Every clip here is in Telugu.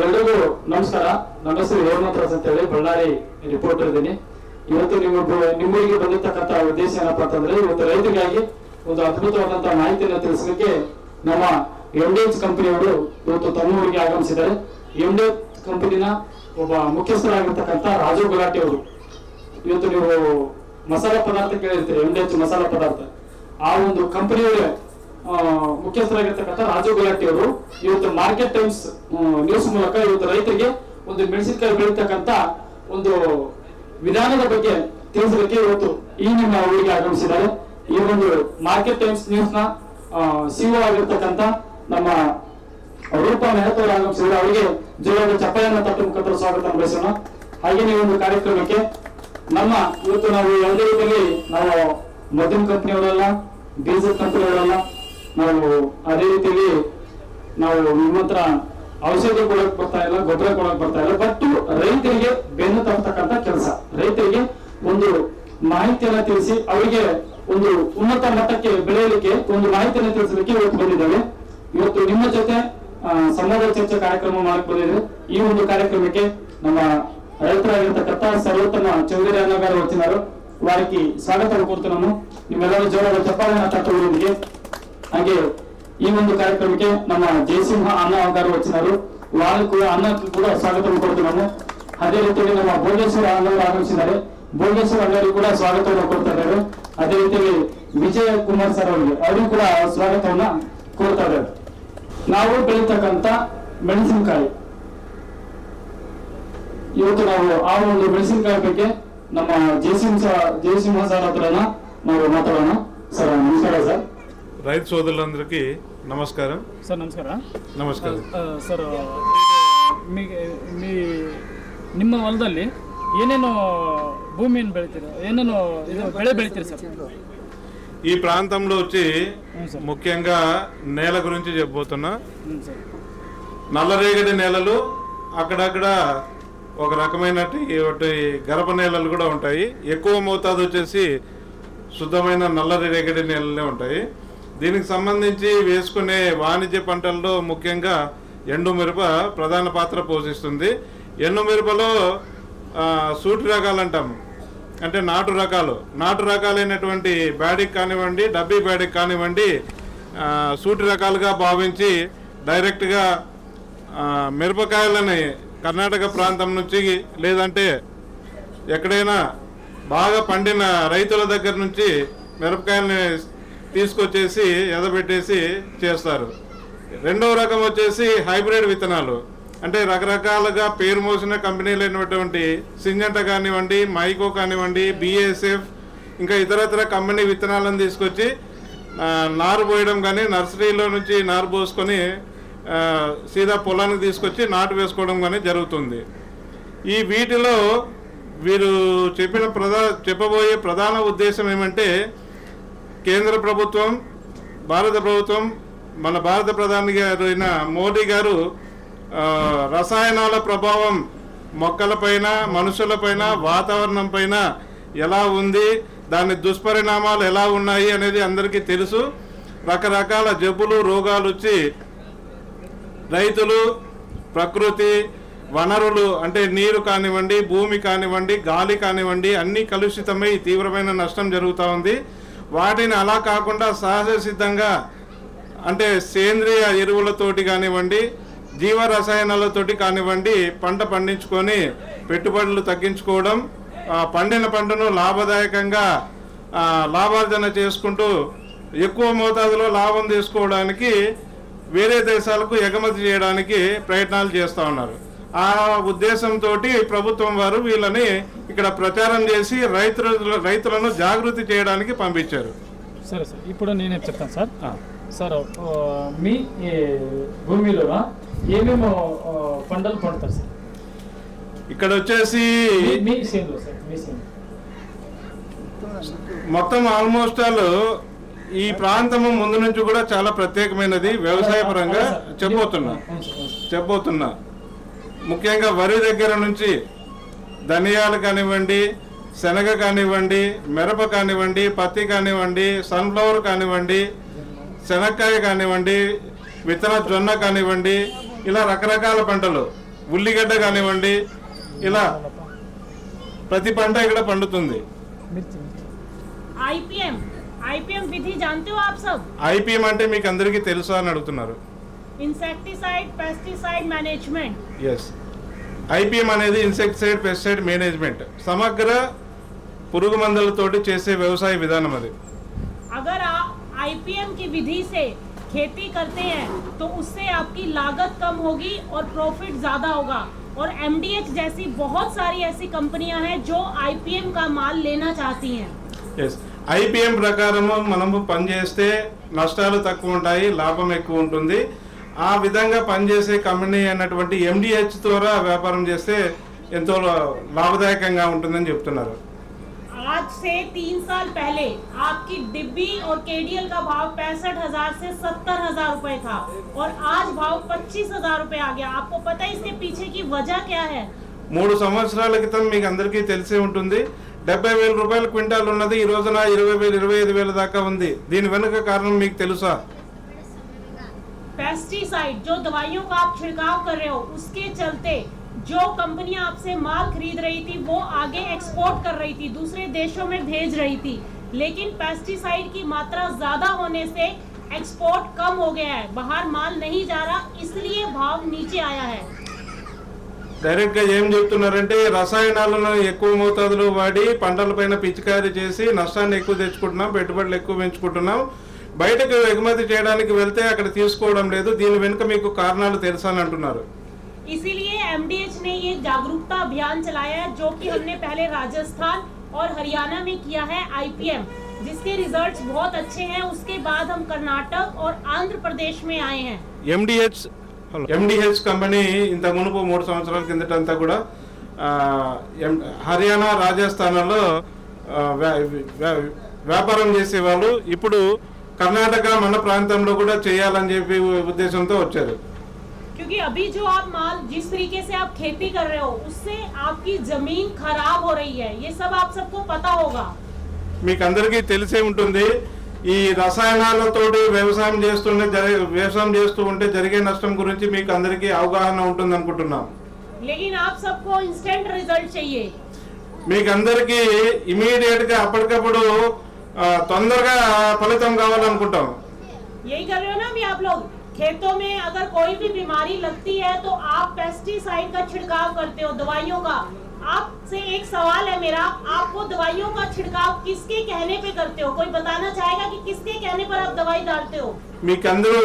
ಎಲ್ರಿಗೂ ನಮಸ್ಕಾರ. ನನ್ನ ಹೆಸರು ಹೇಮಂತರಾಜ್ ಅಂತ ಹೇಳಿ ಬಳ್ಳಾರಿ ರಿಪೋರ್ಟರ್ ಇದ್ದೀನಿ. ಇವತ್ತು ನಿಮ್ಮೂರಿಗೆ ಬಂದಿರತಕ್ಕಂತ ಉದ್ದೇಶ ಏನಪ್ಪಾ ಅಂತಂದ್ರೆ, ಇವತ್ತು ರೈತರಿಗಾಗಿ ಒಂದು ಅದ್ಭುತವಾದಂತಹ ಮಾಹಿತಿಯನ್ನು ತಿಳಿಸಲಿಕ್ಕೆ ನಮ್ಮ ಎಂಡೇಜ್ ಕಂಪನಿಯವರು ಇವತ್ತು ತಮ್ಮ ಊರಿಗೆ ಆಗಮಿಸಿದ್ದಾರೆ. ಎಂಡೇಜ್ ಕಂಪನಿನ ಒಬ್ಬ ಮುಖ್ಯಸ್ಥರಾಗಿರ್ತಕ್ಕಂಥ ರಾಜು ಗುಲಾಟಿ ಅವರು. ಇವತ್ತು ನೀವು ಮಸಾಲಾ ಪದಾರ್ಥ ಕೇಳಿರ್ತೀರಿ, ಎಂಡೇಜ್ ಮಸಾಲಾ ಪದಾರ್ಥ. ಆ ಒಂದು ಕಂಪನಿಯವರೇ ಮುಖ್ಯಸ್ಥರಾಗಿರ್ತಕ್ಕಂಥ ರಾಜು ಗುಲಾಟಿ ಅವರು ಇವತ್ತು ಮಾರ್ಕೆಟ್ ಟೈಮ್ಸ್ ನ್ಯೂಸ್ ಮೂಲಕ ಇವತ್ತು ರೈತರಿಗೆ ಒಂದು ಮೆಣಸಿನಕಾಯಿ ಬೆಳೀತಕ್ಕಂಥ ಒಂದು ವಿಧಾನದ ಬಗ್ಗೆ ತಿಳಿಸಲಿಕ್ಕೆ ಇವತ್ತು ಈ ನಿಮ್ಮ ಊರಿಗೆ ಆಗಮಿಸಿದ್ದಾರೆ. ಈ ಒಂದು ಮಾರ್ಕೆಟ್ ಟೈಮ್ಸ್ ನ್ಯೂಸ್ ನ ಸಿಒ ಆಗಿರ್ತಕ್ಕಂಥ ನಮ್ಮ ರೂಪಾ ಮೆಹತ್ ಅವರು ಆಗಮಿಸಿದ್ದಾರೆ. ಅವರಿಗೆ ಜೋರಾದ ಚಪ್ಪಾಳೆಯನ್ನು ತಟ್ಟುವ ಮುಖಾಂತರ ಸ್ವಾಗತ ಬಯಸೋಣ. ಹಾಗೇನೆ ಈ ಒಂದು ಕಾರ್ಯಕ್ರಮಕ್ಕೆ ಇವತ್ತು ನಾವು ಯಾವುದೇ ರೀತಿಯಲ್ಲಿ ನಾವು ಮದ್ದಿನ ಕಂಪನಿಯವರಲ್ಲ, ಡೀಸೆಲ್ ಕಂಪನಿಯವರಲ್ಲ, ನಾವು ಅದೇ ರೀತಿಯಲ್ಲಿ ನಾವು ನಿಮ್ಮ ಹತ್ರ ಔಷಧಿ ಕೊಡಕ್ ಬರ್ತಾ ಇಲ್ಲ, ಗೊಬ್ಬರ ಕೊಡಕ್ ಬರ್ತಾ ಇಲ್ಲ. ಬಟ್ ರೈತರಿಗೆ ಬೆನ್ನು ತರ್ತಕ್ಕಂಥ ಕೆಲಸ, ರೈತರಿಗೆ ಒಂದು ಮಾಹಿತಿಯನ್ನ ತಿಳಿಸಿ ಅವರಿಗೆ ಒಂದು ಉನ್ನತ ಮಟ್ಟಕ್ಕೆ ಬೆಳೆಯಲಿಕ್ಕೆ ಒಂದು ಮಾಹಿತಿಯನ್ನು ತಿಳಿಸಲಿಕ್ಕೆ ಇವತ್ತು ಬಂದಿದ್ದೇವೆ. ಇವತ್ತು ನಿಮ್ಮ ಜೊತೆ ಸಂವಾದ ಚರ್ಚೆ ಕಾರ್ಯಕ್ರಮ ಮಾಡಕ್ ಬಂದಿದೆ. ಈ ಒಂದು ಕಾರ್ಯಕ್ರಮಕ್ಕೆ ನಮ್ಮ ರೈತರಾಗಿರ್ತಕ್ಕಂಥ ಸರ್ವೋತ್ತಮ ಚೌಧರಿ ಅನ್ನಗಾರು వచ్చినారు. వారికి స్వాగతం కోరుతున్నాము. ನಿಮ್ಮೆಲ್ಲರೂ ಜೋರಾದ ಚಪ್ಪಾಳೆಯನ್ನು ತಟ್ಟುವುದರೊಂದಿಗೆ ಹಾಗೆ ಈ ಒಂದು ಕಾರ್ಯಕ್ರಮಕ್ಕೆ ನಮ್ಮ ಜಯಸಿಂಹ ಅಣ್ಣ గారు వచ్చినారు. వారికి కూడా అన్నకు కూడా స్వాగతం కోరుతున్నాము. ಅದೇ ರೀತಿಯಲ್ಲಿ ನಮ್ಮ ಭೋಗೇಶ್ವರ ಅಣ್ಣವರು ಆಗಮಿಸಿದ್ದಾರೆ. ಭೋಗೇಶ್ವರ ಅಣ್ಣವರಿಗೆ ಕೂಡ ಸ್ವಾಗತವನ್ನು ಕೊಡ್ತಾ ಇದ್ದಾರೆ. ಅದೇ ರೀತಿಯಲ್ಲಿ ವಿಜಯ ಕುಮಾರ್ ಸರ್ ಅವರಿಗೂ ಕೂಡ ಸ್ವಾಗತವನ್ನ ಕೋರ್ತಾ ಇದ್ದಾರೆ. ನಾವು ಬೆಳೀತಕ್ಕಂಥ ಮೆಣಸಿನಕಾಯಿ, ಇವತ್ತು ನಾವು ಆ ಒಂದು ಮೆಣಸಿನಕಾಯಿ ಬಗ್ಗೆ ನಮ್ಮ జయసింహ సార్ హత్ర ನಾವು మాట్లాడೋಣ. సార్ నమస్కారం. సార్ రైతు సోదరులందరికీ నమస్కారం. సార్ నమస్కారం. నమస్కారం సార్. ನಿಮ್ಮ ಹೊಲದಲ್ಲಿ ಏನೇನು ಭೂಮಿಯನ್ನು ಬೆಳಿತೀರಾ, ಏನೇನು ಬೆಳೆ ಬೆಳಿತೀರಿ సార్? ఈ ప్రాంతంలో వచ్చి ముఖ్యంగా నేల గురించి చెప్పబోతున్నా. నల్లరేగడి నేలలు, అక్కడక్కడ ఒక రకమైన గరప నేలలు కూడా ఉంటాయి. ఎక్కువ మోతాదు వచ్చేసి శుద్ధమైన నల్లరేగడి నేలలే ఉంటాయి. దీనికి సంబంధించి వేసుకునే వాణిజ్య పంటల్లో ముఖ్యంగా ఎండు మిరప ప్రధాన పాత్ర పోషిస్తుంది. ఎండు మిరపలో సూటి రకాలు అంటాము, అంటే నాటు రకాలైనటువంటి బ్యాడిక్ కానివ్వండి, డబ్బీ బ్యాడిక్ కానివ్వండి, సూటి రకాలుగా భావించి డైరెక్ట్గా మిరపకాయలని కర్ణాటక ప్రాంతం నుంచి లేదంటే ఎక్కడైనా బాగా పండిన రైతుల దగ్గర నుంచి మిరపకాయలని తీసుకొచ్చేసి ఎదబెట్టేసి చేస్తారు. రెండవ రకం వచ్చేసి హైబ్రిడ్ విత్తనాలు, అంటే రకరకాలుగా పేరు మోసిన కంపెనీలు అయినటువంటి సింజంట కానివ్వండి, మైకో కానివ్వండి, బిఎస్ఎఫ్ ఇంకా ఇతరతర కంపెనీ విత్తనాలను తీసుకొచ్చి నారు పోయడం కానీ, నర్సరీలో నుంచి నారు పోసుకొని సీదా పొలానికి తీసుకొచ్చి నాటు వేసుకోవడం కానీ జరుగుతుంది. ఈ వీటిలో వీరు చెప్పబోయే ప్రధాన ఉద్దేశం ఏమంటే, కేంద్ర ప్రభుత్వం, భారత ప్రభుత్వం, మన భారత ప్రధాని గారు అయిన మోడీ గారు రసాయనాల ప్రభావం మొక్కలపైన, మనుషులపైన, వాతావరణం పైన ఎలా ఉంది, దాని దుష్పరిణామాలు ఎలా ఉన్నాయి అనేది అందరికీ తెలుసు. రకరకాల జబ్బులు, రోగాలు వచ్చి రైతులు, ప్రకృతి వనరులు అంటే నీరు కానివ్వండి, భూమి కానివ్వండి, గాలి కానివ్వండి అన్నీ కలుషితమై తీవ్రమైన నష్టం జరుగుతూ ఉంది. వాటిని అలా కాకుండా సహజ సిద్ధంగా అంటే సేంద్రియ ఎరువులతోటి కానివ్వండి, జీవ రసాయనాలతోటి కానివ్వండి పంట పండించుకొని పెట్టుబడులు తగ్గించుకోవడం, పండిన పంటను లాభదాయకంగా లాభార్జన చేసుకుంటూ ఎక్కువ మోతాదులో లాభం తీసుకోవడానికి వేరే దేశాలకు ఎగుమతి చేయడానికి ప్రయత్నాలు చేస్తూ ఉన్నారు. ఆ ఉద్దేశంతో ప్రభుత్వం వారు వీళ్ళని ఇక్కడ ప్రచారం చేసి రైతులను జాగృతి చేయడానికి పంపించారు. సరే సార్, ఇప్పుడు నేనే చెప్తాను సార్. సార్, మీ భూమిలో ఏమేమో పంటలు పండుతారు సార్? ఇక్కడ వచ్చేసి మీ సేన్లో సార్, మీ సేన్ మొత్తం ఆల్మోస్ట్ ఆల్ ఈ ప్రాంతము ముందు నుంచి కూడా చాలా ప్రత్యేకమైనది. వ్యవసాయ పరంగా చెప్పబోతున్నా ముఖ్యంగా వరి దగ్గర నుంచి ధనియాలు కానివ్వండి, శనగ కానివ్వండి, మిరప కానివ్వండి, పత్తి కానివ్వండి, సన్ఫ్లవర్ కానివ్వండి, శనక్కాయ కానివ్వండి, విత్తన జొన్న కానివ్వండి, ఇలా రకరకాల పంటలు ఉల్లిగడ్డ కానివ్వండి, ఇలా ప్రతి పంట ఇక్కడ పండుతుంది. आईपीएम विधि जानते हो आप सब? ఐపీఎం అంటే మీకు అందరికీ తెలుసా అని అడుగుతున్నారు. Insecticide pesticide management. Yes, IPM అనేది ఇన్సెక్టిసైడ్ పెస్టిసైడ్ మేనేజ్మెంట్, సమగ్ర పురుగు మందులతోటి చేసే వ్యవసాయ విధానం అది. अगर आप आईपीएम की विधि से खेती करते हैं तो उससे आपकी लागत कम होगी और प्रॉफिट ज्यादा होगा. और एमडीएच जैसी बहुत सारी ऐसी कंपनियां हैं जो आईपीएम का माल लेना चाहती हैं. ఎస్, ఐపీఎం ప్రకారం మనము పనిచేస్తే నష్టాలు తక్కువ ఉంటాయి, లాభం ఎక్కువ ఉంటుంది. ఆ విధంగా పనిచేసే కంపెనీ అన్నటువంటి ఎండిహెచ్ ద్వారా వ్యాపారం చేస్తే ఎంతో లాభదాయకంగా ఉంటుందని చెప్తున్నారు. आज से 3 साल पहले आपकी डिब्बी और केडीएल का भाव 65,000 से 70,000 रुपए था और आज भाव 25,000 रुपए आ गया. आपको पता है इसके पीछे की वजह क्या है? 3 సంవత్సరాల క్రితం మీకు అందరికీ తెలిసే ఉంటుంది, 70,000 రూపాయల క్వింటాల్ ఉన్నది ఈ రోజున 20,000 25,000 దాకా ఉంది. దీని వెనుక కారణం మీకు తెలుసా? पेस्टिसाइड जो दवाइयों का आप छिड़काव कर रहे हो उसके चलते जो कंपनियां आपसे माल खरीद रही थी वो आगे एक्सपोर्ट कर रही थी, दूसरे देशों में भेज रही थी. लेकिन पेस्टिसाइड की मात्रा ज्यादा होने से एक्सपोर्ट कम हो गया है, बाहर माल नहीं जा रहा, इसलिए भाव नीचे आया है. డైరెక్ట్ గా ఏం చెప్తున్నారంటే రసాయనాలను ఎక్కువ మోతాదులో వాడి పంటలపైన పిచికారీ చేసి నష్టాన్ని ఎక్కువ తెచ్చుకుంటున్నాం, పెట్టుబడులు ఎక్కువ పెంచుకుంటున్నాం, బయటకు ఎగుమతి చేయడానికి వెళ్తే అక్కడ తీసుకోవడం లేదు. దీని వెనుక మీకు కారణాలు తెలుసా అని అంటున్నారు. इसीलिए एमडीएच ने ये जागरूकता अभियान चलाया है जो कि हमने पहले राजस्थान और हरियाणा में किया है आईपीएम, जिसके रिजल्ट्स बहुत अच्छे हैं. उसके बाद हम कर्नाटक और आंध्र प्रदेश में आए हैं. ఎండిహెచ్ కంపెనీ ఇంత మునుపు 3 సంవత్సరాల కిందటంతా కూడా హర్యానా రాజస్థాన్లో వ్యాపారం చేసేవాళ్ళు. ఇప్పుడు కర్ణాటక మన ప్రాంతంలో కూడా చేయాలని చెప్పి ఉద్దేశంతో వచ్చారు. क्योंकि अभी जो आप माल जिस तरीके से आप खेती कर रहे हो उससे आपकी जमीन खराब हो रही है, ये सब आप सबको पता होगा. మీకు అందరికీ తెలిసే ఉంటుంది, ఈ రసాయనాలతోటి వ్యవసాయం చేస్తూ ఉంటే జరిగే నష్టం గురించి మీకు అందరికీ అవగాహన ఉంటుంది అనుకుంటున్నాం. लेकिन आप सबको इंस्टेंट रिजल्ट चाहिए. మీకు అందరికీ ఇమీడియట్ గా అప్పటికప్పుడు తొందరగా ఫలితం కావాలనుకుంటాం. यही कर रहे हो ना अभी आप लोग. खेतों में अगर कोई भी बीमारी लगती है तो आप पेस्टिसाइड का छिड़काव करते हो, दवाइयों का. आपसे एक सवाल है मेरा, आपको दवाइयों का छिड़काव किसके कहने पे करते हो? कोई बताना चाहेगा कि किसके कहने पर आप दवाई डालते हो?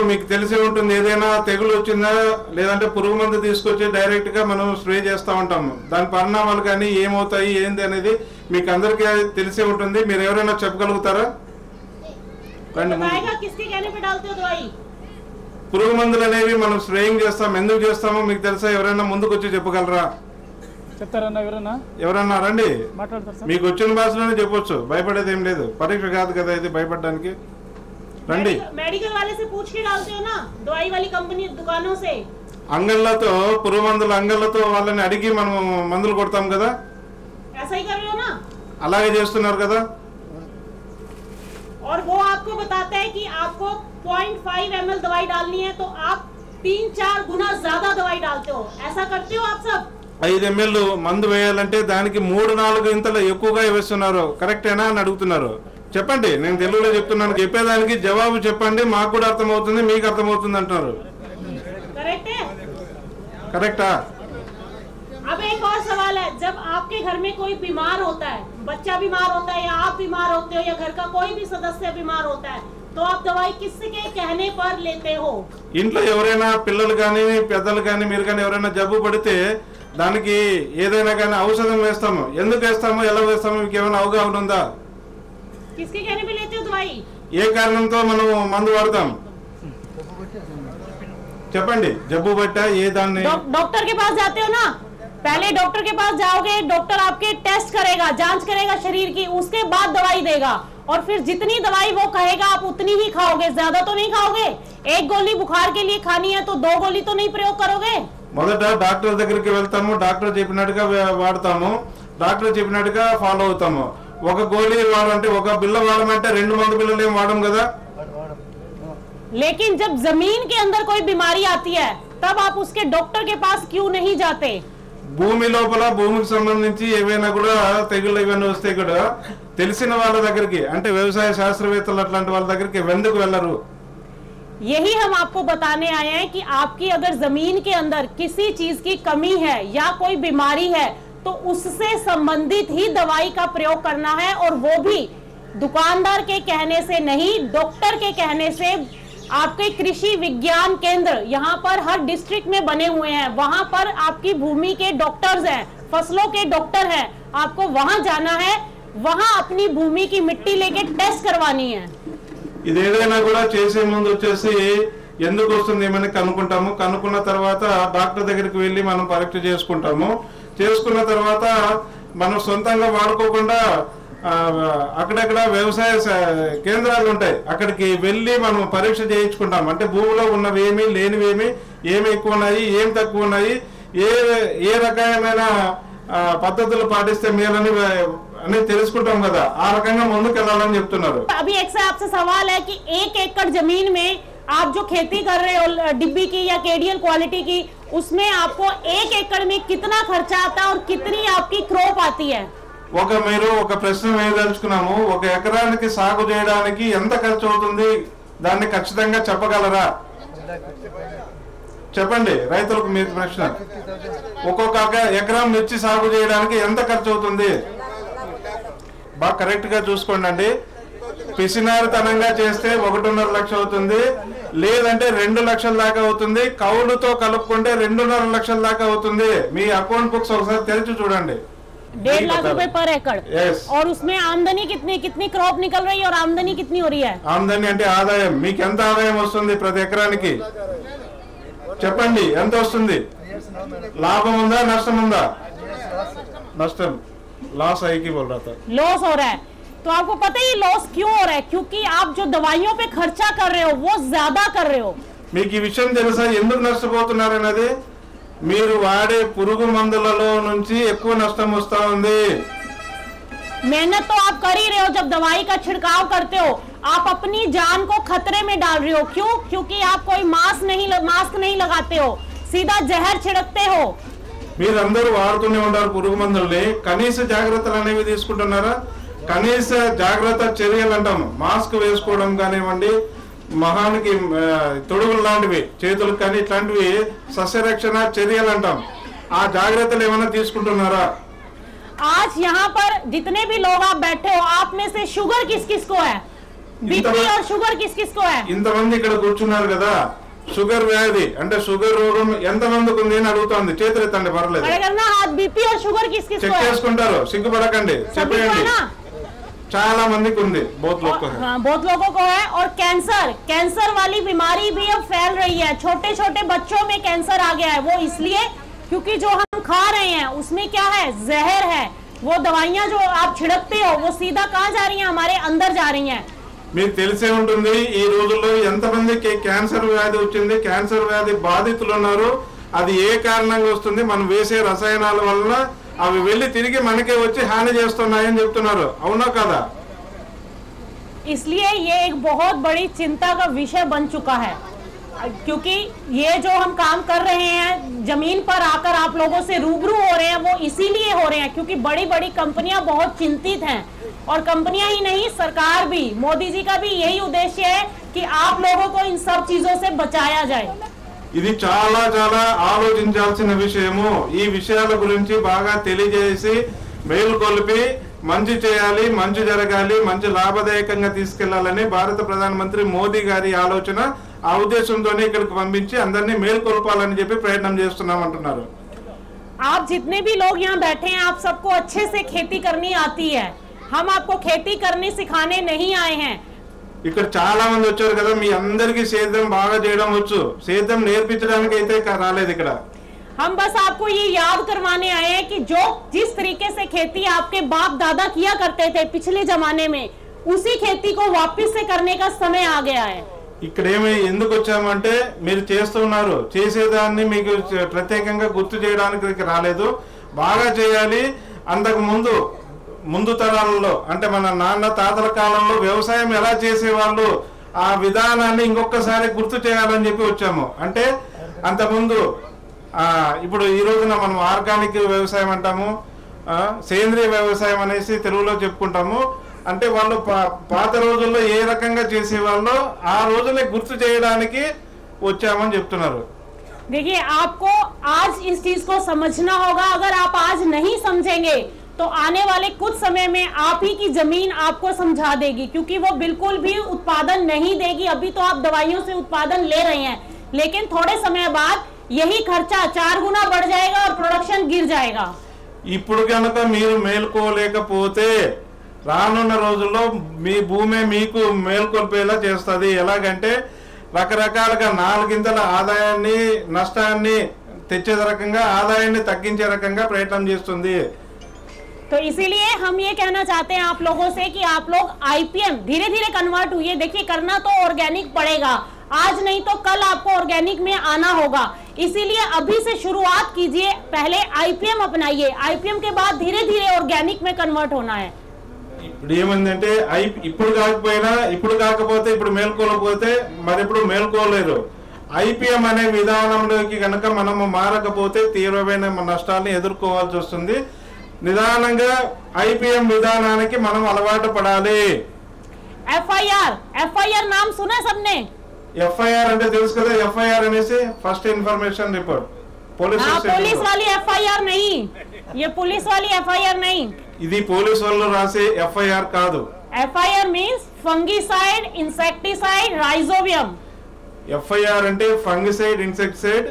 మీకు తెలిసే ఉంటుంది, ఏదైనా తెగులు వచ్చిందా లేదంటే పురుగు మందు తీసుకొచ్చి డైరెక్ట్ గా మనం స్ప్రే చేస్తూ ఉంటాము. దాని పరిణామాలు కానీ ఏమవుతాయి ఏంది అనేది మీకు అందరికీ తెలిసే ఉంటుంది. మీరు ఎవరైనా చెప్పగలుగుతారా? किसके कहने पे डालते हो दवाई? పురుగు మందులు అనేవి మనం స్ప్రేయింగ్ చేస్తాం, ఎందుకు చేస్తామో మీకు తెలుసా? ఎవరైనా ముందుకు వచ్చి చెప్పగలరా? ఎవరన్నా రండి, మీకు వచ్చిన భాషలోనే చెప్పొచ్చు, భయపడేది ఏం లేదు. పరీక్ష కాదు కదా ఇది భయపడడానికి. రండి. मेडिकल वाले से पूछ के डालते हो ना, दवाई वाली कंपनी दुकानों से. అంగళ్ళతో పురుగు మందులు అంగళ్ళతో వాళ్ళని అడిగి మనం మందులు కొడతాం కదా, ऐसा ही कर रहे हो ना? అలాగే చేస్తున్నారు కదా. और वो आपको बताता है कि आपको 0.5 ml दवाई डालनी है तो आप 3-4 गुना ज्यादा दवाई डालते हो. ऐसा करते हो आप सब? 5 ml మందు వేయాలంటే దానికి 3-4 ఇంతలు ఎక్కువగా వేస్తున్నారు. కరెక్టేనా అని అడుగుతున్నారు. చెప్పండి, నేను తెలుగులో చెప్తున్నాను, చెప్పేదానికి జవాబు చెప్పండి, మాకు కూడా అర్థమవుతుంది మీకు అర్థమవుతుంది అంటున్నారు. కరెక్టా? अब एक और सवाल है, जब आपके घर में कोई बीमार होता है, बच्चा बीमार होता है या आप बीमार होते हो या घर का कोई भी सदस्य बीमार होता है, तो आप दवाई किसके कहने पर लेते हो? ఇంట్లో ఎవరైనా పిల్లలు కానీ పెద్దలు కానీ మీరు కానీ ఎవరైనా జబ్బు పడితే దానికి ఏదైనా కానీ ఔషధం వేస్తాము. ఎందుకు వేస్తాము, ఎలా వేస్తాము, మీకు ఏమైనా అవగాహన ఉందా? किसके कहने पे लेते हो दवाई? ఏ కారణంతో మనం మందు వాడతాం చెప్పండి. జబ్బు బట్టా ఏ దాన్ని? डॉक्टर के पास जाते हो ना, पहले डॉक्टर के पास जाओगे, डॉक्टर आपके टेस्ट करेगा, जांच करेगा शरीर की, उसके बाद दवाई देगा और फिर जितनी दवाई वो कहेगा आप उतनी ही खाओगे, ज्यादा तो नहीं खाओगे. एक गोली बुखार के लिए खानी है तो 2 गोली तो नहीं प्रयोग करोगे. మొదట డాక్టర్ దగ్గరికి వెళ్తాము, డాక్టర్ చెప్పినట్టుగా వాడతాము, డాక్టర్ చెప్పినట్టుగా ఫాలో అవుతాము. ఒక గోళీ వాడంటే ఒక బిల్ల వాడమంటే 2 మందు బిల్లలు ఏం వాడము కదా. लेकिन जब जमीन के अंदर कोई बीमारी आती है तब आप उसके डॉक्टर के पास क्यों नहीं जाते? భూమి లోపల భూమికి సంబంధించి ఏవైనా కూడా తెగుళ్ళు ఇవన్నీ వస్తే కూడా తెలిసిన వాళ్ళ దగ్గరికి అంటే వ్యవసాయ శాస్త్రవేత్తలు అట్లాంటి వాళ్ళ దగ్గరికి ఎందుకు వెళ్ళరు? यही हम आपको बताने आए हैं कि आपकी अगर जमीन के अंदर किसी चीज की कमी है या कोई बीमारी है तो उससे संबंधित ही दवाई का प्रयोग करना है, और वो भी दुकानदार के कहने से नहीं, डॉक्टर के कहने से। आपके कृषि विज्ञान केंद्र यहाँ पर हर डिस्ट्रिक्ट में बने हुए हैं, वहां पर आपकी भूमि के डॉक्टर्स हैं, फसलों के डॉक्टर हैं, आपको वहां जाना है, वहां अपनी भूमि की मिट्टी लेके टेस्ट करवानी है। ఇదేదైనా కూడా చేసే ముందు వచ్చేసి ఎందుకు వస్తుంది ఏమని కనుక్కుంటాము. కనుక్కున్న తర్వాత డాక్టర్ దగ్గరికి వెళ్ళి మనం పరీక్ష చేసుకుంటాము. చేసుకున్న తర్వాత మనం సొంతంగా వాడుకోకుండా అక్కడక్కడ వ్యవసాయ కేంద్రాలు ఉంటాయి, అక్కడికి వెళ్ళి మనం పరీక్ష చేయించుకుంటాం. అంటే భూమిలో ఉన్నవి ఏమి లేనివేమి, ఏమి ఎక్కువ ఉన్నాయి, ఏం తక్కువ ఉన్నాయి, ఏ రకమైన పద్ధతులు పాటిస్తే మేలని అని తెలుసుకుంటాం కదా, ఆ రకంగా ముందుకు వెళ్ళాలని చెప్తున్నారు. अभी एक से आपसे सवाल है कि 1 एकड़ जमीन में आप जो खेती कर रहे हो डिब्बी की या केडियल क्वालिटी की, उसमें आपको 1 एकड़ में कितना खर्चा आता है और कितनी आपकी क्रॉप आती है? మీరు ఒక ప్రశ్న వేయదలుచుకున్నాము. 1 ఎకరానికి సాగు చేయడానికి ఎంత ఖర్చు అవుతుంది, దాన్ని ఖచ్చితంగా చెప్పగలరా? చెప్పండి రైతులకు మీ ప్రశ్న. ఒక్కొక్క ఎకరం మిర్చి సాగు చేయడానికి ఎంత ఖర్చు అవుతుంది? బాగా కరెక్ట్ గా చూసుకోండి. పిసినారితనంగా చేస్తే 1.5 లక్షలు అవుతుంది, లేదంటే 2 లక్షల దాకా అవుతుంది, కౌలుతో కలుపుకుంటే 2.5 లక్షల దాకా అవుతుంది. మీ అకౌంట్ బుక్స్ ఒకసారి తెరిచి చూడండి. 1.5 लाख रुपए पर एकड़। Yes. और उसमें आमदनी कितनी क्रॉप निकल रही है और आमदनी कितनी हो रही है? ఆమదనీ అంటే ఆదాయం. మీకు ఎంత ఆదాయం వస్తుంది ప్రతి ఎకరానికి? చెప్పండి ఎంత వస్తుంది? లాభం ఉందా నష్టం ఉందా? नष्टम लॉस है की बोल रहा था। लॉस हो रहा है। तो आपको पता है ये लॉस क्यों हो रहा है? क्योंकि आप जो दवाइयों पे खर्चा कर रहे हो वो ज्यादा कर रहे हो। మీకు ఈ విషయం తెలుసా ఎందుకు నష్టపోతున్నారనేది? మీరు వాడే పురుగు మందులలో నుంచి ఎక్కువ నష్టం వస్తా ఉంది। मेहनत तो आप कर ही रहे हो, जब दवाई का छिड़काव करते हो आप अपनी जान को खतरे में डाल रहे हो। क्यों? क्योंकि आप कोई मास्क नहीं लगाते हो, सीधा जहर छिड़कते हो। మీరందరూ వాడుతూనే ఉంటారు పురుగు మందుల్ని, కనీస జాగ్రత్తలు అనేవి తీసుకుంటున్నారా? కనీస జాగ్రత్త చర్యలు అంటాము, మాస్క్ వేసుకోవడం కానివ్వండి, మహానికి తొడుగులు లాంటివి చేతులకు కానీ ఇట్లాంటివి సస్యరక్షణ చర్యలు అంటాం, ఆ జాగ్రత్తలు ఏమైనా తీసుకుంటున్నారా? आज यहाँ पर जितने भी लोग आप बैठे हो आप में से शुगर किस किस को है? बीपी और शुगर किस किस को है? ఇంతమంది ఇక్కడ కూర్చున్నారు కదా, షుగర్ వ్యాధి అంటే షుగర్ రోగం ఎంత మందికి ఉంది అని అడుగుతోంది, చేతులు ఎత్తండి పర్లేదు, बीपी और शुगर किस किस చెక్ को है? చేసుకుంటారు, సిగ్గుపడకండి చెప్పండి। చాలా మందికి ఉంది, बहुत लोग को है। हाँ, बहुत लोगों को है। और कैंसर वाली बीमारी भी अब फैल रही है, छोटे छोटे बच्चों में कैंसर आ गया है। वो इसलिए क्योंकि जो हम खा रहे हैं उसमें क्या है, जहर है। वो दवाइयाँ जो आप छिड़कते हो वो सीधा कहाँ जा रही हैं, हमारे अंदर जा रही हैं। మీకు తెలిసే ఉంటుంది ఈ రోజుల్లో ఎంతమందికి క్యాన్సర్ వ్యాధి వచ్చింది, క్యాన్సర్ వ్యాధి బాధితులు ఉన్నారు, అది ఏ కారణంగా వస్తుంది, మనం వేసే రసాయనాల వల్ల అవి వెళ్ళి తిరిగి మనకే వచ్చి హాని చేస్తున్నాయని చెప్తున్నారు, అవునా కదా? इसलिए ये एक बहुत बड़ी चिंता का विषय बन चुका है, क्योंकि ये जो हम काम कर रहे हैं जमीन पर आकर आप लोगों से रूबरू हो रहे हैं वो इसीलिए हो रहे हैं क्योंकि बड़ी बड़ी कंपनियां बहुत चिंतित हैं। और कंपनियां ही नहीं, सरकार भी, मोदी जी का भी यही उद्देश्य है कि आप लोगों को इन सब चीजों से बचाया जाए। ఇది చాలా చాలా ఆలోచించాల్సిన విషయము, ఈ విషయాల గురించి బాగా తెలియజేసి మేలుకొల్పి మంచి చేయాలి, మంచి జరగాలి, మంచి లాభదాయకంగా తీసుకెళ్లాలని భారత ప్రధానమంత్రి మోదీ గారి ఆలోచన, ఆ ఉద్దేశంతోనే ఇక్కడికి పంపించి అందరినీ మేలుకొల్పాలని చెప్పి ప్రయత్నం చేస్తున్నాం అంటున్నారు। आप जितने भी लोग यहाँ बैठे हैं आप सबको अच्छे से खेती करनी आती है, हम आपको खेती करनी सिखाने नहीं आए हैं। ఇక్కడ చాలా మంది వచ్చారు కదా, మీ అందరికీ సేద్యం బాగా చేయడం వచ్చు, సేద్యం నేర్పించడానికి అయితే రాలేదు ఇక్కడ। हम बस आपको ये याद करवाने आए हैं कि जो जिस तरीके से खेती आपके बाप दादा किया करते थे पिछले जमाने में, उसी खेती को वापस से करने का समय आ गया है। ఇక్కడ ఏమి ఎందుకు వచ్చామంటే మీరు చేస్తున్నారు, చేసేదాన్ని మీకు ప్రత్యేకంగా గుర్తు చేయడానికి రాలేదు, బాగా చేయాలి। అంతకు ముందు తరాలలో అంటే మన నాన్న తాతల కాలంలో వ్యవసాయం ఎలా చేసేవాళ్ళు ఆ విధానాన్ని ఇంకొకసారి గుర్తు చేయాలని చెప్పి వచ్చాము। అంటే అంతకుముందు ఇప్పుడు ఈ రోజున మనం ఆర్గానిక్ వ్యవసాయం అంటాము, సేంద్రియ వ్యవసాయం అనేసి తెలుగులో చెప్పుకుంటాము. అంటే వాళ్ళు పాత రోజుల్లో ఏ రకంగా చేసేవాళ్ళో ఆ రోజునే గుర్తు చేయడానికి వచ్చామని చెప్తున్నారు. देखिए, आपको आज इस चीज को समझना होगा. अगर आप आज नहीं समझेंगे तो आने वाले कुछ समय में आप ही की जमीन आपको समझा देगी, क्योंकि वो बिल्कुल भी उत्पादन नहीं देगी. अभी तो आप दवाइयों से उत्पादन ले रहे हैं, लेकिन थोड़े समय बाद यही खर्चा 4 गुना बढ़ जाएगा और प्रोडक्शन गिर जाएगा. ఇప్పుడు కనుక మీరు మేల్కోలేకపోతే రానున్న రోజుల్లో మీ భూమి మీకు మేల్కొల్పేలా చేస్తుంది. ఎలాగంటే రకరకాలుగా 4 ఆదాయాన్ని నష్టాన్ని తెచ్చే రకంగా ఆదాయాన్ని తగ్గించే రకంగా ప్రయత్నం చేస్తుంది. तो इसीलिए हम ये कहना चाहते हैं आप लोगों से कि आप लोग आईपीएम धीरे धीरे कन्वर्ट हुई. देखिए, करना तो ऑर्गेनिक पड़ेगा, आज नहीं तो कल आपको ऑर्गेनिक में आना होगा. इसीलिए अभी से शुरुआत कीजिए, पहले आईपीएम अपनाइए, आईपीएम के बाद धीरे धीरे ऑर्गेनिक में कन्वर्ट होना है. ఇప్పుడు ఏమందంటే ఇప్పుడు కాకపోతే ఇప్పుడు మేల్కోలేకపోతే మరి ఇప్పుడు మేల్కోలేరు. ఐపీఎం అనే విధానంలోకి కనుక మనము మారకపోతే తీవ్రమైన నష్టాలను ఎదుర్కోవాల్సి వస్తుంది. నిదానంగా ఐపీఎం విధానానికి మనం అలవాటు పడాలి. एफआईआर नाम सुना सबने? ఎఫ్ఐఆర్ అంటే తెలుసు కదా. ఎఫ్ఐఆర్ అనేసి ఫస్ట్ ఇన్ఫర్మేషన్ రిపోర్ట్. पुलिस वाली एफआईआर नहीं, ये पुलिस वाली एफआईआर नहीं, ఇది పోలీసు వాళ్ళు రాసే ఎఫ్ఐఆర్ కాదు. FIR means fungicide, insecticide, rhizobium. FIR అంటే फंगिसाइड, इंसेक्टिसाइड,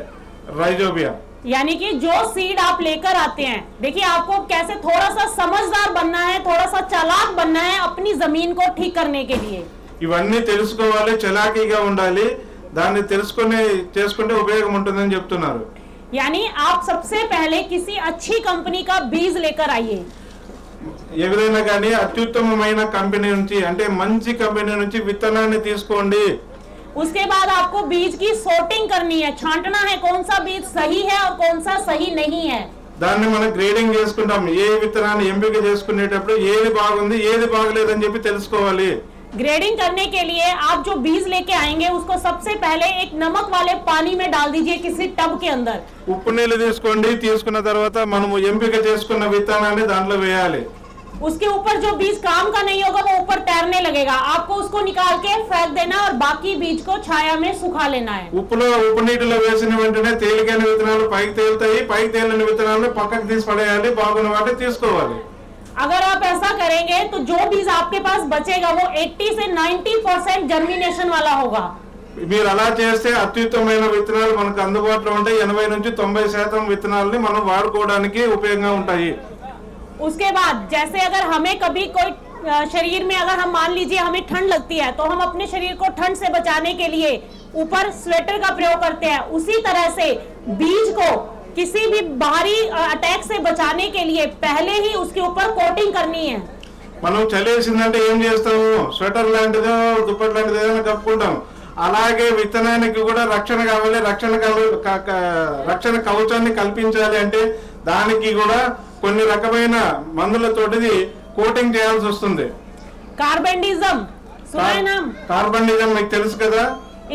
राइजोबियम. यानी कि जो सीड आप लेकर आते हैं, देखिए आपको कैसे थोड़ा सा समझदार बनना है, थोड़ा सा चालाक बनना है अपनी जमीन को ठीक करने के लिए. ఇవన్నీ తెలుసుకోవాలి, చలాకీగా ఉండాలి. దాన్ని తెలుసుకొని చేసుకుంటే ఉపయోగం ఉంటుందని చెప్తున్నారు. यानी आप सबसे पहले किसी अच्छी कंपनी का बीज लेकर आइए. ఏదైనా కానీ అత్యుత్తమమైన కంపెనీ నుంచి అంటే మంచి కంపెనీ నుంచి విత్తనాన్ని తీసుకోండి. उसके बाद आपको बीज की सॉर्टिंग करनी है, छांटना है कौन सा बीज सही है और कौन सा सही नहीं है. దాన్ని మనం గ్రేడింగ్ చేసుకుంటాం. ఏ విత్తనాన్ని ఎంపిక చేసుకునేటప్పుడు ఏది బాగుంది ఏది బాగలేదని చెప్పి తెలుసుకోవాలి. ग्रेडिंग करने के लिए आप जो बीज लेके आएंगे उसको सबसे पहले एक नमक वाले पानी में डाल दीजिए किसी टब के अंदर. ఉప్పు నీళ్ళు తీసుకోండి. తీసుకున్న తర్వాత మనము ఎంపిక చేసుకున్న విత్తనాన్ని దాంట్లో వేయాలి. उसके ऊपर जो बीज काम का नहीं होगा वो ऊपर तैरने लगेगा, आपको उसको निकाल के फेंक देना और बाकी बीज को छाया में सुखा लेना है. ఉప్పు నీటిలో వేసిన వెంటనే తేలికైన విత్తనాలు పైకి తేలుతాయి. పైకి తేలిన విత్తనాలను పక్కకు తీసి పడేయాలి. బాగున్న వాటిని తీసుకోవాలి. अगर आप ऐसा करेंगे तो जो बीज आपके पास बचेगा वो 80 से 90% जर्मिनेशन वाला होगा. మీరు అలా చేస్తే అత్యుత్తమైన విత్తనాలు మనకు అందుబాటులో ఉంటాయి. 80 నుంచి 90% విత్తనాలని మనం వాడుకోవడానికి ఉపయోగంగా ఉంటాయి. उसके बाद जैसे अगर हमें कभी कोई शरीर में अगर हम मान लीजिए हमें ठंड लगती है तो हम अपने शरीर को ठंड से बचाने के लिए ऊपर स्वेटर का प्रयोग करते हैं. उसी तरह से बीज को किसी भी बाहरी अटैक से बचाने के लिए पहले ही उसके ऊपर कोटिंग करनी है. మనం చలేసిందంటే ఏం చేస్తాము? స్వెటర్ లాంటిదో దుప్పటి లాంటిదో ఏదైనా కప్పుకుంటాం. అలాగే విత్తనానికి కూడా రక్షణ కావాలి. రక్షణ కవచాన్ని కల్పించాలి అంటే దానికి కూడా కొన్ని రకమైన మందులతోటిది కోటింగ్ చేయాల్సి వస్తుంది. కార్బండిజం మీకు తెలుసు కదా.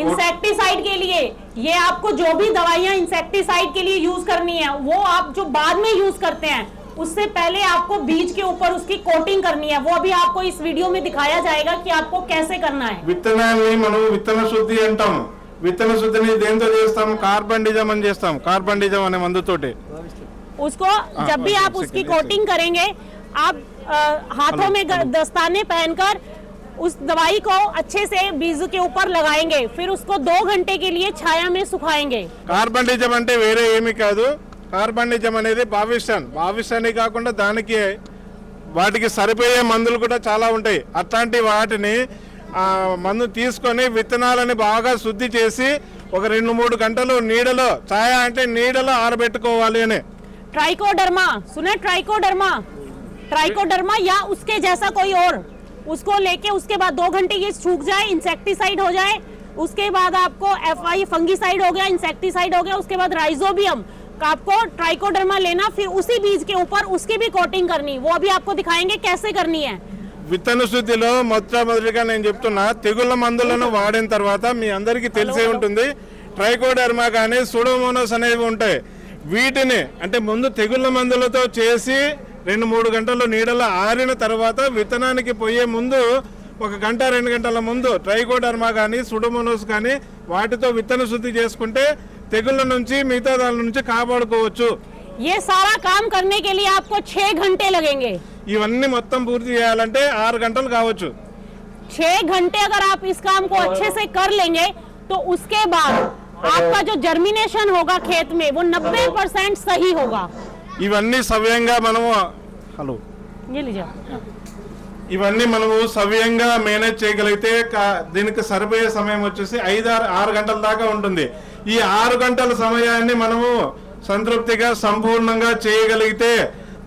इंसेक्टिसाइड के लिए ये आपको जो भी दवाइयां इंसेक्टिसाइड के लिए यूज करनी है वो आप जो बाद में यूज करते हैं उससे पहले आपको बीज के ऊपर उसकी कोटिंग करनी है. वो अभी आपको इस वीडियो में दिखाया जाएगा कि आपको कैसे करना है. విత్తనాన్ని మనం విత్తన శుద్ధి అంటాం. విత్తన శుద్ధిని దేంతో చేస్తాం? కార్బండిజం అని చేస్తాం. కార్బండిజం అనే మందుతోటి उसको जब भी आप उसकी कोटिंग करेंगे आप हाथों में दस्ताने पहनकर उस दवाई को अच्छे से बीज के ऊपर लगाएंगे, फिर उसको 2 घंटे के लिए छाया में सुखाएंगे. కార్బండిజం అంటే వేరే ఏమీ కాదు. కార్బండిజం అనేది బావిస్టాన్ని కాకుండా దానికి వాటికి సరిపోయే మందులు కూడా చాలా ఉంటాయి. అట్లాంటి వాటిని మందు తీసుకొని విత్తనాలని బాగా శుద్ధి చేసి ఒక 2-3 గంటలు నీడలో ఛాయ అంటే నీడలో ఆరబెట్టుకోవాలి అని. ट्राइकोडर्मा सुने? ट्राइकोडर्मा या उसके जैसा कोई और, उसको लेके उसके बाद 2 घंटे ये सूख जाए, इंसेक्टिसाइड हो जाए. उसके बाद आपको एफआई फंगिसाइड हो गया, इंसेक्टिसाइड हो गया. उसके बाद राइजोबियम आपको ट्राइकोडर्मा लेना, फिर उसी बीज के ऊपर उसकी भी कोटिंग करनी. वो अभी आपको दिखाएंगे कैसे करनी है. విత్తన శుద్ధిలో మొట్టమొదటిగా నేను చెప్తున్నా తెగుళ్ళ మందులను వాడిన తర్వాత మీ అందరికీ తెలిసే ఉంటుంది ట్రైకోడర్మా కానీ సూడోమోనాస్ అనేవి ఉంటాయి. వీటిని అంటే ముందు తెగుళ్ళ మందులతో చేసి 2-3 గంటలు నీడలో ఆరిన తర్వాత విత్తనానికి పోయే ముందు 1 గంట 2 గంటల ముందు ట్రైకోడర్మా కానీ సూడోమోనాస్ కానీ వాటితో విత్తన శుద్ధి చేసుకుంటే తెగుళ్ళ నుంచి మిగతా దాని నుంచి కాపాడుకోవచ్చు. ये सारा काम करने के लिए आपको 6 घंटे लगेंगे. ఇవన్నీ మొత్తం పూర్తి చేయాలంటే 6 గంటలు కావచ్చు. 6 घंटे अगर आप इस काम को अच्छे से कर लेंगे तो उसके बाद आपका जो जर्मिनेशन होगा खेत में वो 90% सही होगा. ఇవన్నీ సవ్యంగా మనము ये लीजिए. ఇవన్నీ మనము సవ్యంగా మేనేజ్ చేయగలిగితే దీనికి సరిపోయే సమయం వచ్చేసి 5-6 గంటల దాకా ఉంటుంది. ఈ 6 గంటల సమయాన్ని మనము సంతృప్తిగా సంపూర్ణంగా చేయగలిగితే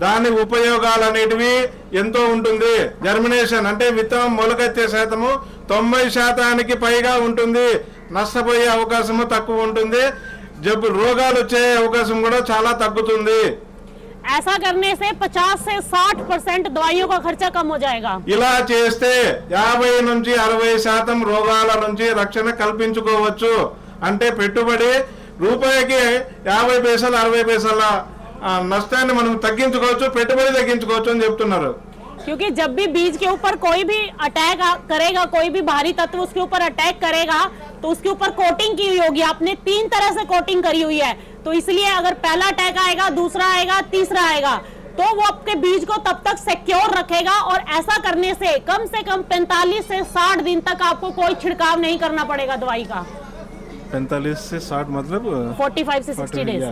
దాని ఉపయోగాలు అనేటివి ఎంతో ఉంటుంది. జర్మినేషన్ అంటే విత్తనం మొలకెత్తే శాతము 90% పైగా ఉంటుంది. నష్టపోయే అవకాశము తక్కువ ఉంటుంది. జబ్బు రోగాలు వచ్చే అవకాశం కూడా చాలా తగ్గుతుంది. ऐसा करने से 50 से 60% दवाइयों का खर्चा कम हो जाएगा. ఇలా చేస్తే 50-60% రోగాల నుంచి రక్షణ కల్పించుకోవచ్చు. అంటే పెట్టుబడి రూపాయికి 50 పైసలు 60 పైసల నష్టాన్ని మనం తగ్గించుకోవచ్చు, పెట్టుబడి తగ్గించుకోవచ్చు అని చెప్తున్నారు. क्योंकि जब भी बीज के ऊपर कोई भी अटैक करेगा, कोई भी भारी तत्व उसके ऊपर अटैक करेगा तो उसके ऊपर कोटिंग की हुई होगी. आपने 3 तरह से कोटिंग करी हुई है, तो इसलिए अगर पहला अटैक आएगा, दूसरा आएगा, तीसरा आएगा तो वो आपके बीज को तब तक सिक्योर रखेगा. और ऐसा करने से कम 45 से 60 दिन तक आपको कोई छिड़काव नहीं करना पड़ेगा दवाई का. 45 से 60 मतलब 45 से 60 डेज.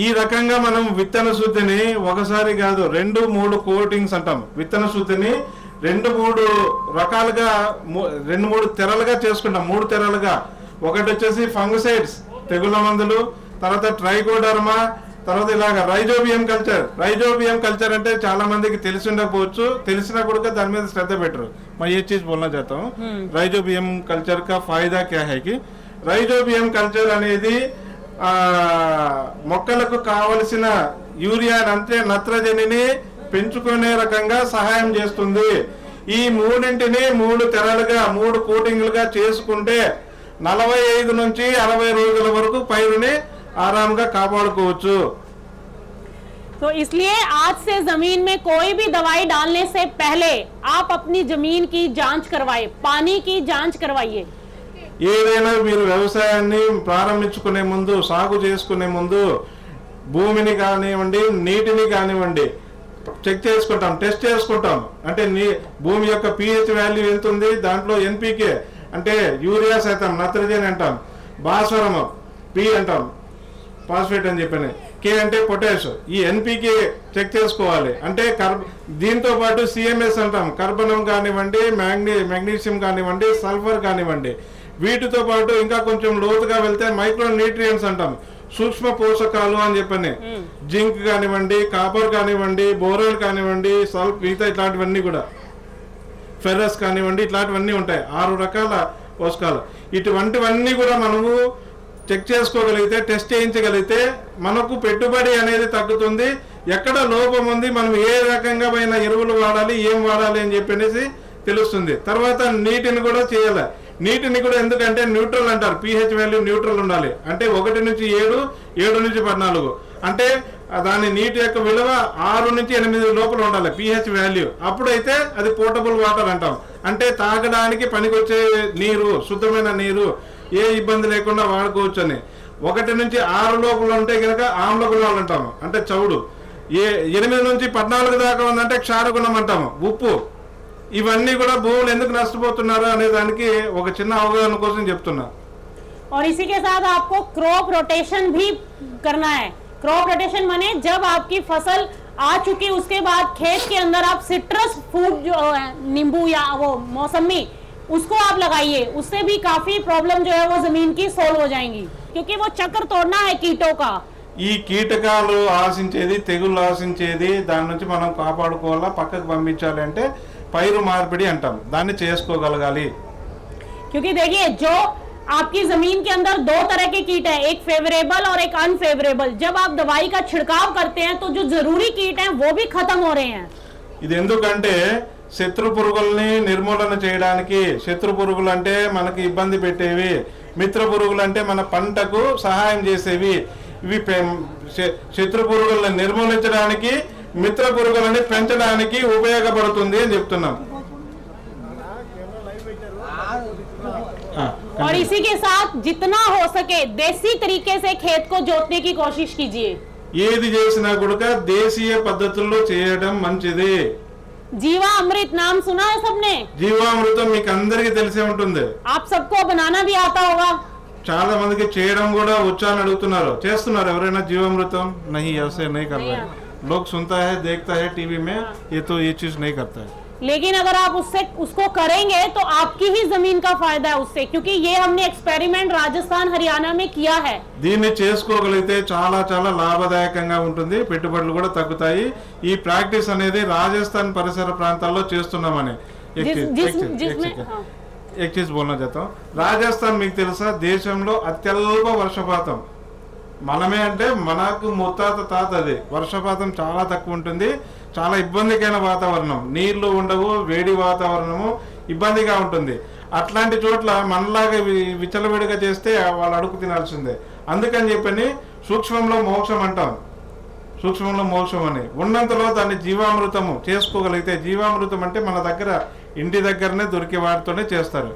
ఈ రకంగా మనం విత్తన శుద్ధిని ఒకసారి కాదు 2-3 కోటింగ్స్ అంటాం. విత్తన శుద్ధిని 2-3 రకాలుగా 2-3 తెరలుగా చేసుకుంటాం. 3 తెరలుగా. ఒకటి వచ్చేసి ఫంగసైడ్స్ తెగుళ్ళ మందులు, తర్వాత ట్రైకోడర్మా, తర్వాత ఇలాగ రైజోబియం కల్చర్. రైజోబియం కల్చర్ అంటే చాలా మందికి తెలిసి ఉండకపోవచ్చు, తెలిసినా కూడా దాని మీద శ్రద్ధ పెట్టరు. मैं ये चीज बोलना चाहता हूँ. రైజోబియం కల్చర్ का फायदा क्या है कि రైజోబియం కల్చర్ అనేది మొక్కలకు కావలసిన యూరియా అంటే నత్రజనిని పెంచుకునే రకంగా సహాయం చేస్తుంది. ఈ మూడింటిని 3 తెరలుగా 3 కోటింగ్లుగా చేసుకుంటే 45 నుంచి 60 రోజుల వరకు పైరుని ఆరాంగా కాపాడుకోవచ్చు. तो इसलिए आज से जमीन में कोई भी दवाई डालने से पहले आप अपनी जमीन की जांच करवाइए, पानी की जांच करवाइए. ఏదైనా మీరు వ్యవసాయాన్ని ప్రారంభించుకునే ముందు, సాగు చేసుకునే ముందు భూమిని కానివ్వండి, నీటిని కానివ్వండి చెక్ చేసుకుంటాం, టెస్ట్ చేసుకుంటాం. అంటే భూమి యొక్క pH వాల్యూ ఎంత ఉంది, దాంట్లో NPK అంటే యూరియా శాతం, నత్రజని అంటాం, భాస్వరం P అంటాం, ఫాస్ఫేట్ అని చెప్పని, K అంటే పొటాష్. ఈ NPK చెక్ చేసుకోవాలి. అంటే దీంతో పాటు CMS అంటాం, కార్బనం కానివ్వండి, మెగ్నీషియం కానివ్వండి, సల్ఫర్ కానివ్వండి. వీటితో పాటు ఇంకా కొంచెం లోతుగా వెళ్తే మైక్రో న్యూట్రియంట్స్ అంటాం, సూక్ష్మ పోషకాలు అని చెప్పని, జింక్ కానివ్వండి, కాపర్ కానివ్వండి, బోరాన్ కానివ్వండి, మిగతా ఇట్లాంటివన్నీ కూడా, ఫెర్రస్ కానివ్వండి, ఇట్లాంటివన్నీ ఉంటాయి. 6 రకాల పోషకాలు. ఇటువంటివన్నీ కూడా మనము చెక్ చేసుకోగలిగితే, టెస్ట్ చేయించగలిగితే మనకు పెట్టుబడి అనేది తగ్గుతుంది. ఎక్కడ లోపం ఉంది, మనం ఏ రకంగా పైన ఎరువులు వాడాలి, ఏం వాడాలి అని చెప్పనేసి తెలుస్తుంది. తర్వాత నీటిని కూడా చేయాలి. నీటిని కూడా ఎందుకంటే న్యూట్రల్ అంటారు, pH వాల్యూ న్యూట్రల్ ఉండాలి. అంటే 1 నుంచి 7, 7 నుంచి 14, అంటే దాని నీటి యొక్క విలువ 6 నుంచి 8 లోపల ఉండాలి pH వాల్యూ. అప్పుడైతే అది పోర్టబుల్ వాటర్ అంటాం. అంటే తాగడానికి పనికొచ్చే నీరు, శుద్ధమైన నీరు, ఏ ఇబ్బంది లేకుండా వాడుకోవచ్చు అని. 1 నుంచి 6 లోపల ఉంటే కనుక ఆమ్ల గుణాలు అంటాము, అంటే చౌడు. 8 నుంచి 14 దాకా ఉందంటే క్షారగుణం అంటాము, ఉప్పు. ఇవన్నీ కూడా భూములు ఎందుకు నష్టపోతున్నారు అనే దానికి ఒక చిన్న అవగాహన కోసం చెప్తున్నా. और इसी के साथ आपको क्रॉप रोटेशन भी करना है. क्रॉप रोटेशन माने जब आपकी फसल आ चुकी उसके बाद खेत के अंदर आप सिट्रस फूड जो है, नींबू या वो मौसमी, उसको आप लगाइए. उससे भी काफी प्रॉब्लम जो है वो जमीन की सोल्व हो जाएंगी, क्योंकि वो चक्र तोड़ना है कीटों का. ఈ కీటకాలు ఆశించేది, తెగుళ్ళు ఆశించేది, దాని నుంచి మనం కాపాడుకోవాలా, పక్కకు పంపించాలి అంటే పైరు మార్పిడి అంటాం. దాన్ని చేసుకోగలగాలి. क्योंकि देखिए जो आपकी जमीन के अंदर 2 तरह के कीट हैं, एक फेवरेबल और एक अनफेवरेबल. जब आप दवाई का छिड़काव करते हैं तो जो जरूरी कीट हैं वो भी खत्म हो रहे हैं. ఇది ఎందుకంటే శత్రు పురుగుల్ని నిర్మూలన చేయడానికి, శత్రు పురుగులు అంటే మనకి ఇబ్బంది పెట్టేవి, మిత్ర పురుగులు అంటే మన పంటకు సహాయం చేసేవి. ఇవి శత్రు పురుగులను నిర్మూలించడానికి, మిత్ర పురుగులని పెంచడానికి ఉపయోగపడుతుంది అని చెప్తున్నాం. और इसी के साथ जितना हो सके देसी तरीके से खेत को जोतने की कोशिश कीजिए. ఏది చేసినా కూడా దేశీయ పద్ధతుల్లో చేయడం మంచిది. जीवामृत नाम सुना है सबने? జీవామృతం మీకు అందరికీ తెలిసే ఉంటుంది. आप सबको बनाना भी आता होगा. చాలా మందికి చేయడం కూడా వచ్చాని అడుగుతున్నారు. చేస్తున్నారు ఎవరైనా జీవామృతం? नहीं ऐसे नहीं कर रहे. लोग सुनता है देखता है टीवी में, ये तो ये चीज नहीं करता है. लेकिन अगर आप उसको करेंगे तो आपकी ही जमीन का फायदा है उससे, क्योंकि ये हमने एक्सपेरिमेंट राजस्थान हरियाणा में किया है. దీన్ని చేసుకోగలిగితే చాలా చాలా లాభదాయకంగా ఉంటుంది, పెట్టుబడులు కూడా తగ్గుతాయి. ఈ ప్రాక్టీస్ అనేది రాజస్థాన్ పరిసర ప్రాంతాల్లో చేస్తున్నామని. एक चीज बोलना चाहता हूँ. రాజస్థాన్ మీకు తెలుసా దేశంలో అత్యల్ప వర్షపాతం. మనమే అంటే మనకు ముత్తాత తాత అది వర్షపాతం చాలా తక్కువ ఉంటుంది. చాలా ఇబ్బందికైన వాతావరణం, నీళ్లు ఉండవు, వేడి వాతావరణము ఇబ్బందిగా ఉంటుంది. అట్లాంటి చోట్ల మనలాగా విచలవిడిగా చేస్తే వాళ్ళు అడుగు తినాల్సిందే. అందుకని చెప్పని సూక్ష్మంలో మోక్షం అంటాం. సూక్ష్మంలో మోక్షం అని ఉన్నంతలో దాన్ని జీవామృతము చేసుకోగలిగితే, జీవామృతం అంటే మన దగ్గర ఇంటి దగ్గరనే దొరికే వాటితోనే చేస్తారు.